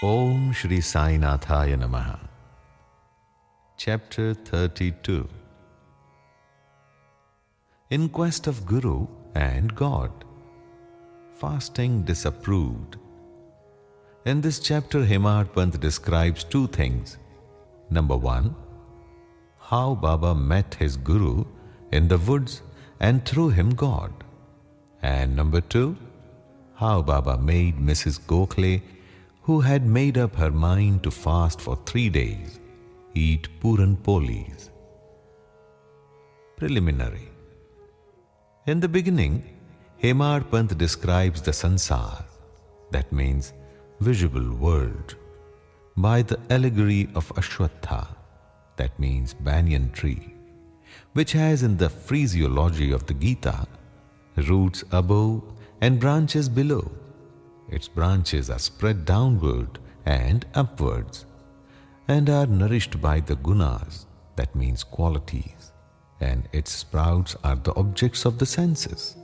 Om Shri Sai Nathaya Namaha. Chapter 32. In quest of Guru and God. Fasting disapproved. In this chapter, Hemad Pant describes two things. Number one, how Baba met his Guru in the woods and through him God. And number two, how Baba made Mrs. Gokhale, who had made up her mind to fast for 3 days, eat Puran Polis. Preliminary. In the beginning, Hemad Pant describes the sansar, that means visible world, by the allegory of Ashwatha, that means banyan tree, which has in the phraseology of the Gita roots above and branches below. Its branches are spread downward and upwards and are nourished by the gunas, that means qualities, and its sprouts are the objects of the senses.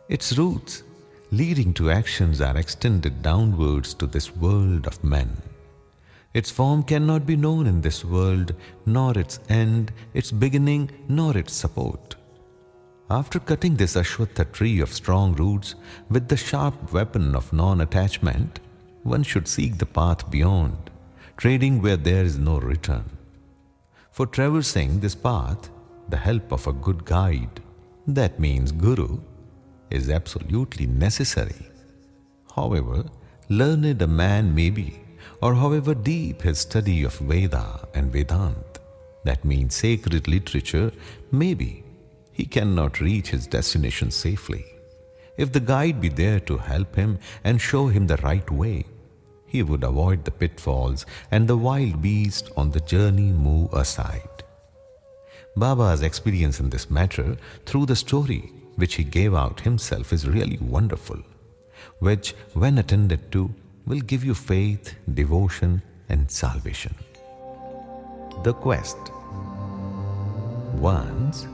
Its roots, leading to actions, are extended downwards to this world of men. Its form cannot be known in this world, nor its end, its beginning, nor its support. After cutting this Ashwatha tree of strong roots with the sharp weapon of non-attachment, one should seek the path beyond, trading where there is no return. For traversing this path, the help of a good guide, that means Guru, is absolutely necessary. However learned a man may be, or however deep his study of Veda and Vedant, that means sacred literature, may be, he cannot reach his destination safely. If the guide be there to help him and show him the right way, he would avoid the pitfalls and the wild beasts on the journey move aside. Baba's experience in this matter through the story which he gave out himself is really wonderful, which, when attended to, will give you faith, devotion and salvation. The quest. Once,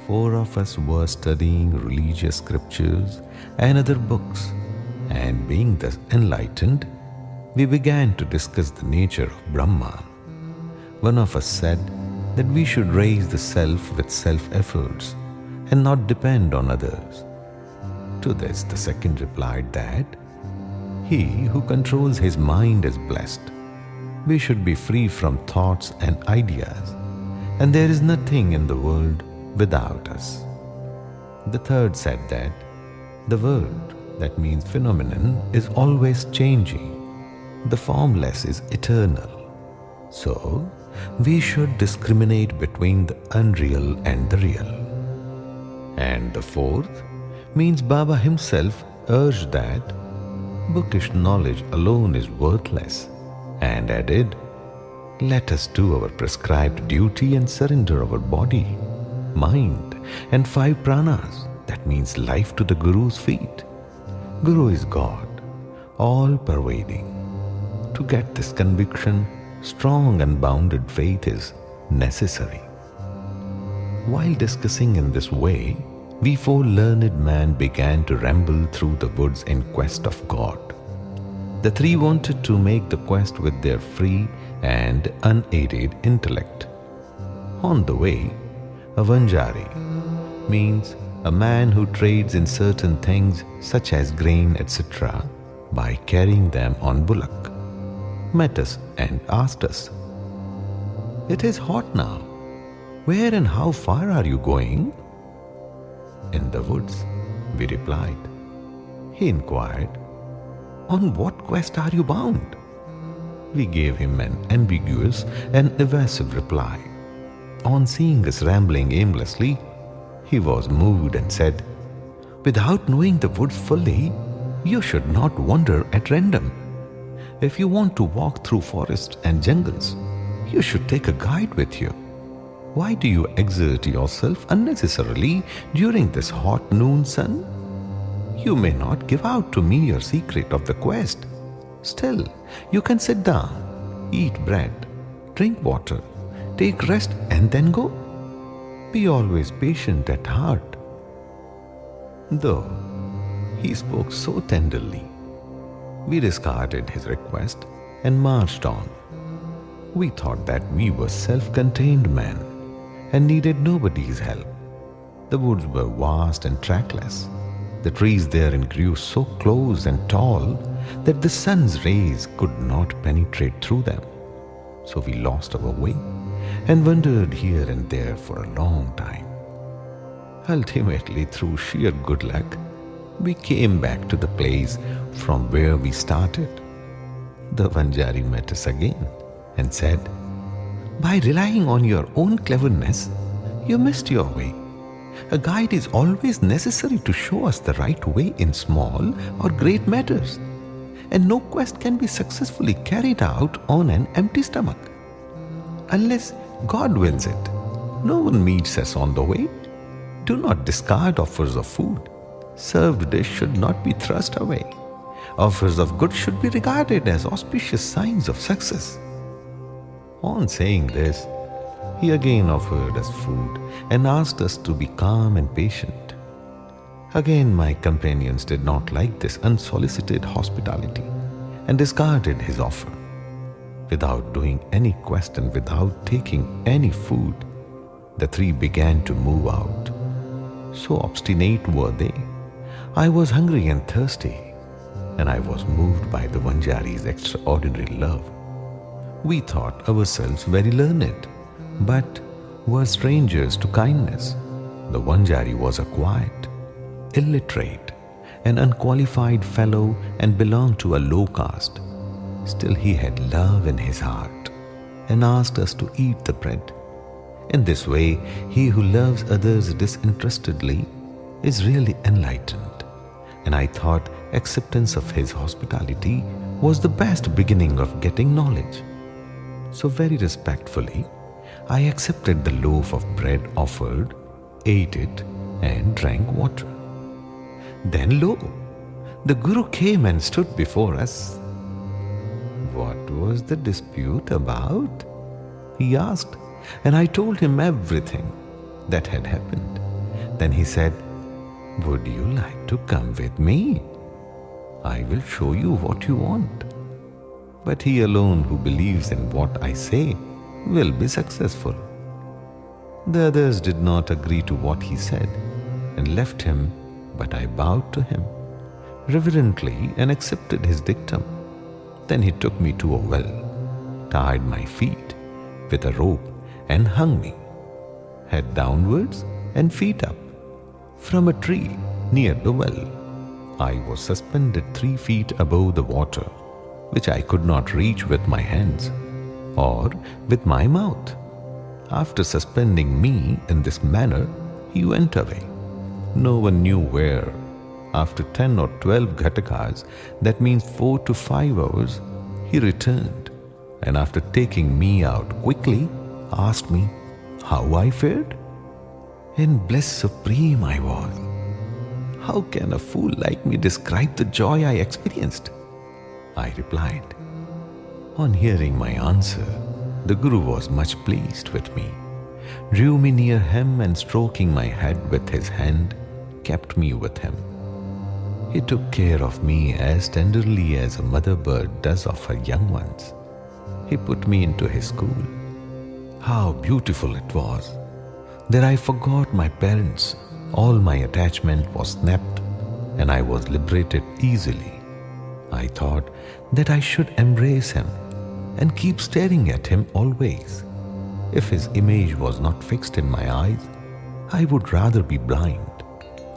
4 of us were studying religious scriptures and other books, and being thus enlightened, we began to discuss the nature of Brahma. One of us said that we should raise the self with self-efforts and not depend on others. To this, the second replied that he who controls his mind is blessed. We should be free from thoughts and ideas, and there is nothing in the world without us. The third said that the world, that means phenomenon, is always changing. The formless is eternal. So, we should discriminate between the unreal and the real. And the fourth means Baba himself urged that bookish knowledge alone is worthless, and added, let us do our prescribed duty and surrender our body, mind and 5 pranas, that means life, to the Guru's feet. Guru is God, all-pervading. To get this conviction, strong unbounded faith is necessary. While discussing in this way, we 4 learned men began to ramble through the woods in quest of God. The 3 wanted to make the quest with their free and unaided intellect. On the way, a Vanjari means a man who trades in certain things such as grain, etc., by carrying them on bullock, met us and asked us, "It is hot now. Where and how far are you going?" "In the woods," we replied. He inquired, "On what quest are you bound?" We gave him an ambiguous and evasive reply. On seeing us rambling aimlessly, he was moved and said, "Without knowing the woods fully, you should not wander at random. If you want to walk through forests and jungles, you should take a guide with you. Why do you exert yourself unnecessarily during this hot noon sun? You may not give out to me your secret of the quest. Still, you can sit down, eat bread, drink water, take rest and then go. Be always patient at heart." Though he spoke so tenderly, We discarded his request and marched on. We thought that we were self-contained men and needed nobody's help. The woods were vast and trackless. The trees therein grew so close and tall that the sun's rays could not penetrate through them. So we lost our way and wandered here and there for a long time. Ultimately, through sheer good luck, we came back to the place from where we started. The Vanjari met us again and said, "By relying on your own cleverness, you missed your way. A guide is always necessary to show us the right way in small or great matters, and no quest can be successfully carried out on an empty stomach. Unless God wills it, no one meets us on the way. Do not discard offers of food. Served dish should not be thrust away. Offers of goods should be regarded as auspicious signs of success." On saying this, he again offered us food and asked us to be calm and patient. Again, my companions did not like this unsolicited hospitality and discarded his offer. Without doing any quest and without taking any food, the three began to move out. So obstinate were they. I was hungry and thirsty, and I was moved by the Vanjari's extraordinary love. We thought ourselves very learned, but were strangers to kindness. The Vanjari was a quiet, illiterate, and unqualified fellow and belonged to a low caste. Still, he had love in his heart and asked us to eat the bread. In this way, he who loves others disinterestedly is really enlightened, and I thought acceptance of his hospitality was the best beginning of getting knowledge. So very respectfully, I accepted the loaf of bread offered, ate it, and drank water. Then lo, the Guru came and stood before us. What was the dispute about? He asked, and I told him everything that had happened. Then he said, "Would you like to come with me? I will show you what you want. But he alone who believes in what I say will be successful." The others did not agree to what he said and left him, but I bowed to him reverently and accepted his dictum. Then he took me to a well, tied my feet with a rope and hung me, head downwards and feet up, from a tree near the well. I was suspended 3 feet above the water, which I could not reach with my hands or with my mouth. After suspending me in this manner, he went away. No one knew where. After 10 or 12 ghatakas, that means 4 to 5 hours, he returned, and after taking me out quickly, asked me how I fared. In bliss supreme I was. How can a fool like me describe the joy I experienced? I replied. On hearing my answer, the Guru was much pleased with me, drew me near him, and stroking my head with his hand, kept me with him. He took care of me as tenderly as a mother bird does of her young ones. He put me into his school. How beautiful it was! There I forgot my parents. All my attachment was snapped, and I was liberated easily. I thought that I should embrace him and keep staring at him always. If his image was not fixed in my eyes, I would rather be blind.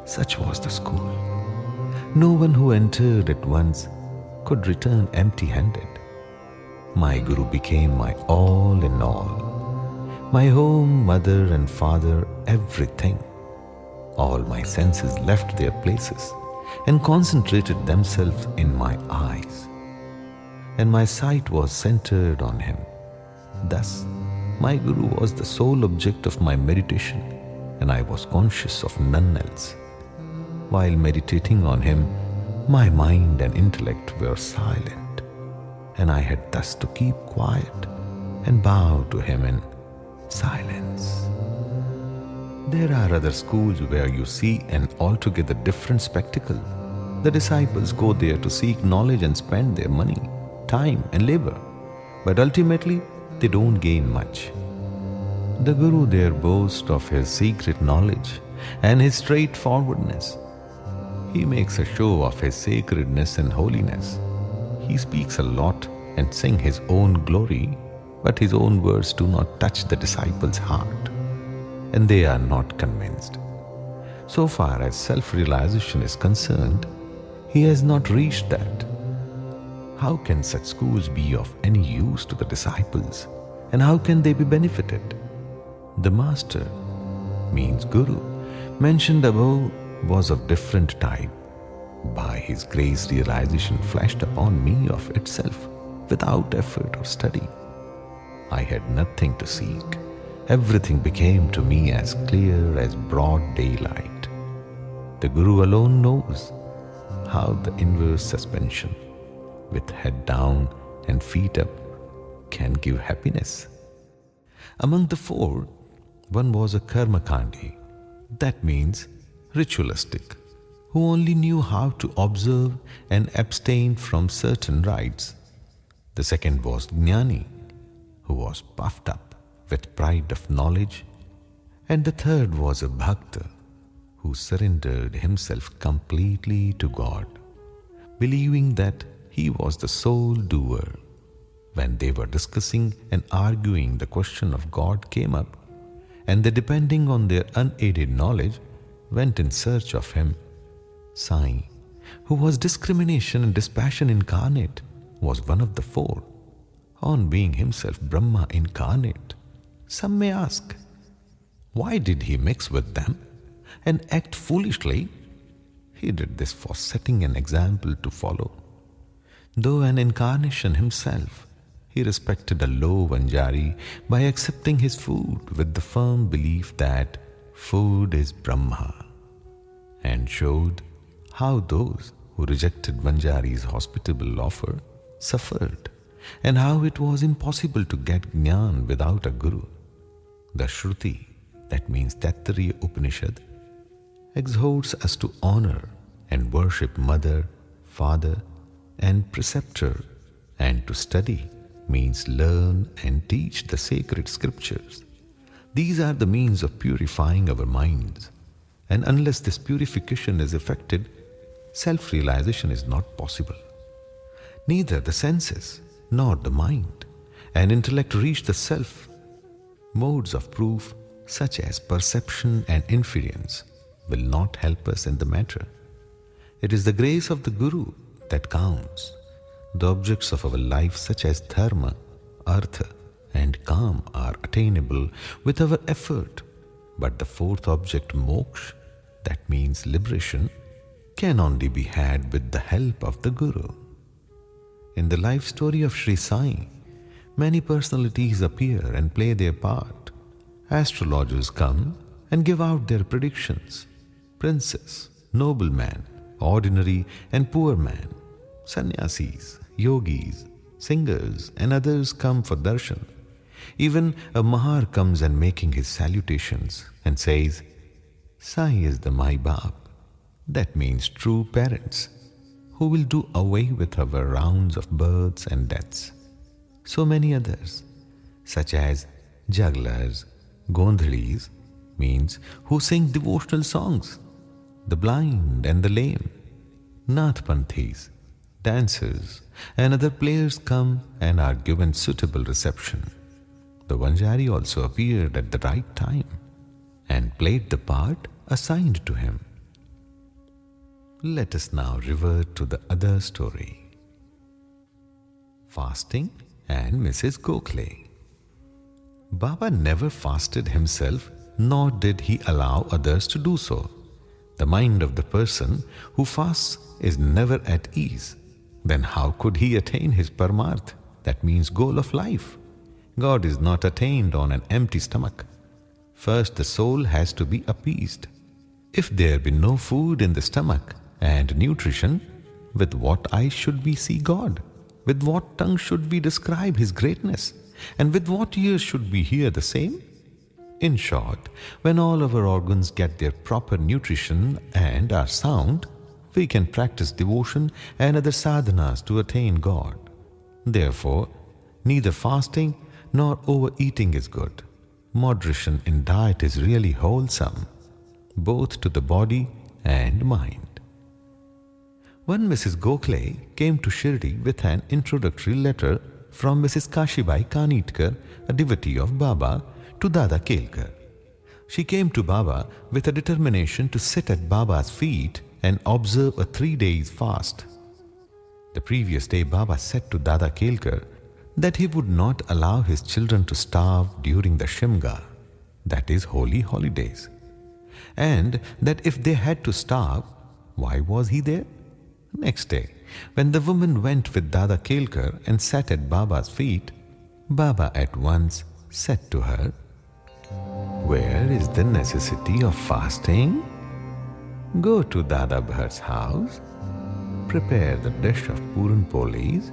Such was the school. No one who entered at once could return empty-handed. My Guru became my all in all. My home, mother and father, everything. All my senses left their places and concentrated themselves in my eyes, and my sight was centered on him. Thus, my Guru was the sole object of my meditation, and I was conscious of none else. While meditating on him, my mind and intellect were silent, and I had thus to keep quiet and bow to him in silence. There are other schools where you see an altogether different spectacle. The disciples go there to seek knowledge and spend their money, time, and labor. But ultimately, they don't gain much. The Guru there boasts of his secret knowledge and his straightforwardness. He makes a show of his sacredness and holiness. He speaks a lot and sings his own glory, but his own words do not touch the disciples' heart, and they are not convinced. So far as self-realization is concerned, he has not reached that. How can such schools be of any use to the disciples, and how can they be benefited? The Master, means Guru, mentioned above was of different type. By his grace, realization flashed upon me of itself without effort or study. I had nothing to seek. Everything became to me as clear as broad daylight. The Guru alone knows how the inverse suspension, with head down and feet up, can give happiness. Among the four, one was a karmakandi, that means ritualistic, who only knew how to observe and abstain from certain rites. The second was jnani, who was puffed up with pride of knowledge. And the third was a bhakta, who surrendered himself completely to God, believing that he was the sole doer. When they were discussing and arguing, the question of God came up, and they, depending on their unaided knowledge, went in search of him. Sai, who was discrimination and dispassion incarnate, was one of the four, on being himself Brahma incarnate. Some may ask, why did he mix with them and act foolishly? He did this for setting an example to follow. Though an incarnation himself, he respected a low Vanjari by accepting his food with the firm belief that food is Brahma, and showed how those who rejected Vanjari's hospitable offer suffered, and how it was impossible to get jnana without a guru. The Shruti, that means Taittiriya Upanishad, exhorts us to honor and worship mother, father, and preceptor, and to study means learn and teach the sacred scriptures. These are the means of purifying our minds, and unless this purification is effected, self-realization is not possible. Neither the senses nor the mind and intellect reach the self. Modes of proof such as perception and inference will not help us in the matter. It is the grace of the Guru that counts. The objects of our life such as dharma, artha, and kam are attainable with our effort, but the fourth object, moksha, that means liberation, can only be had with the help of the Guru. In the life story of Sri Sai, many personalities appear and play their part. Astrologers come and give out their predictions. Princes, nobleman, ordinary and poor man, sannyasis, yogis, singers, and others come for darshan. Even a mahar comes and making his salutations and says, Sai is the Mai Baap, that means true parents, who will do away with our rounds of births and deaths. So many others, such as jugglers, gondhalis, means who sing devotional songs, the blind and the lame, nathpanthis, dancers, and other players come and are given suitable reception. The Vanjari also appeared at the right time and played the part assigned to him. Let us now revert to the other story. Fasting and Mrs. Gokhale. Baba never fasted himself, nor did he allow others to do so. The mind of the person who fasts is never at ease. Then how could he attain his paramarth, that means goal of life? God is not attained on an empty stomach. First, the soul has to be appeased. If there be no food in the stomach and nutrition, with what eyes should we see God? With what tongue should we describe His greatness? And with what ears should we hear the same? In short, when all our organs get their proper nutrition and are sound, we can practice devotion and other sadhanas to attain God. Therefore, neither fasting nor overeating is good. Moderation in diet is really wholesome, both to the body and mind. One Mrs. Gokhale came to Shirdi with an introductory letter from Mrs. Kashibai Kanitkar, a devotee of Baba, to Dada Kelkar. She came to Baba with a determination to sit at Baba's feet and observe a 3 days fast. The previous day Baba said to Dada Kelkar that he would not allow his children to starve during the Shimga, that is holy holidays, and that if they had to starve, why was he there? Next day, when the woman went with Dada Kelkar and sat at Baba's feet, Baba at once said to her, "Where is the necessity of fasting? Go to Dada Bhar's house, prepare the dish of Puran Polis,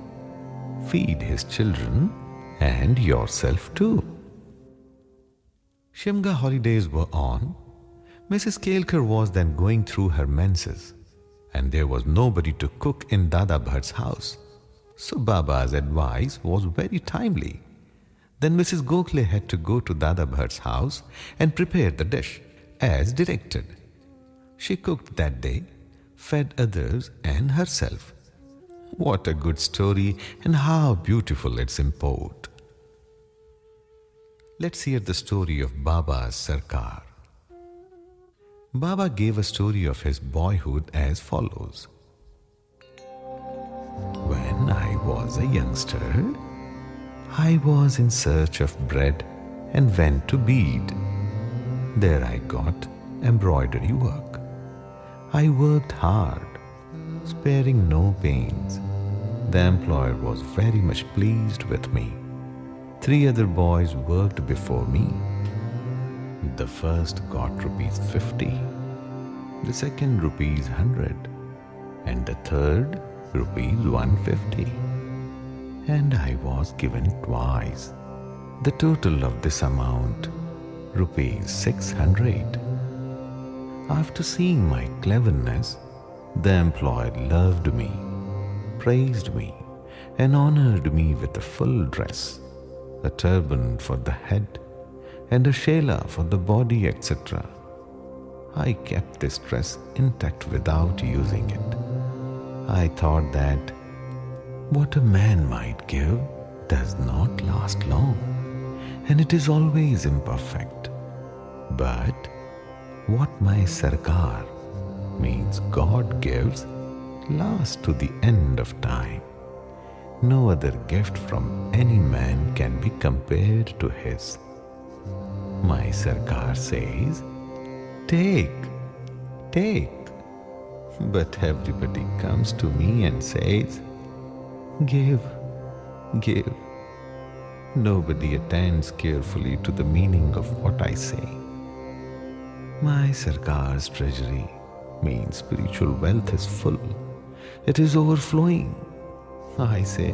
feed his children and yourself too." Shimga holidays were on. Mrs. Kelkar was then going through her menses, and there was nobody to cook in Dada Bhar's house. So Baba's advice was very timely. Then Mrs. Gokhale had to go to Dada Bhar's house and prepare the dish as directed. She cooked that day, fed others and herself. What a good story and how beautiful its import. Let's hear the story of Baba's Sarkar. Baba gave a story of his boyhood as follows. When I was a youngster, I was in search of bread and went to Bede. There I got embroidery work. I worked hard, sparing no pains. The employer was very much pleased with me. 3 other boys worked before me. The first got ₹50, the second ₹100, and the third ₹150. And I was given twice the total of this amount, ₹600. After seeing my cleverness, the employer loved me, praised me, and honored me with a full dress, a turban for the head, and a shela for the body, etc. I kept this dress intact without using it. I thought that what a man might give does not last long, and it is always imperfect. But what my Sarkar, means God gives, lasts to the end of time. No other gift from any man can be compared to his. My Sarkar says, "Take, take." But everybody comes to me and says, "Give, give." Nobody attends carefully to the meaning of what I say. My Sarkar's treasury, means spiritual wealth, is full. It is overflowing. I say,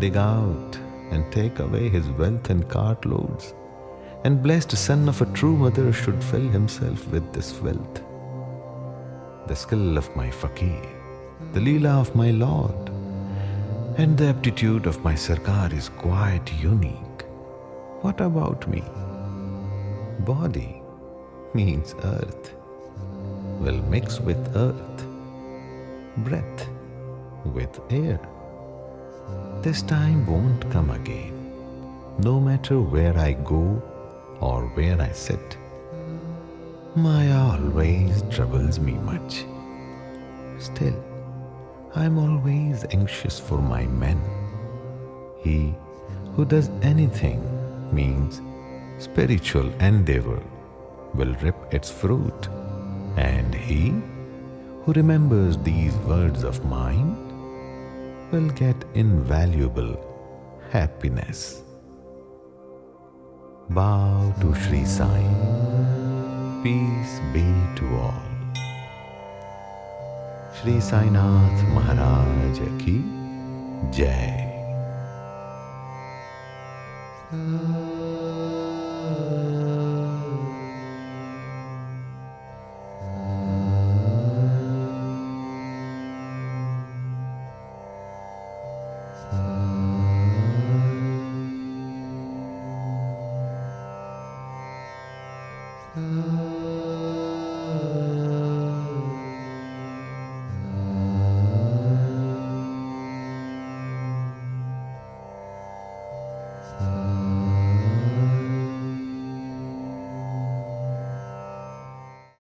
dig out and take away his wealth in cartloads, and blessed son of a true mother should fill himself with this wealth. The skill of my fakir, the leela of my Lord, and the aptitude of my Sarkar is quite unique. What about me? Body, means earth, will mix with earth, breath with air. This time won't come again, no matter where I go or where I sit. Maya always troubles me much. Still, I am always anxious for my men. He who does anything, means spiritual endeavor, will reap its fruit, and he who remembers these words of mine will get invaluable happiness. Bow to Shri Sai. Peace be to all. Shri Sai Nath Maharaj ki Jai. Ah.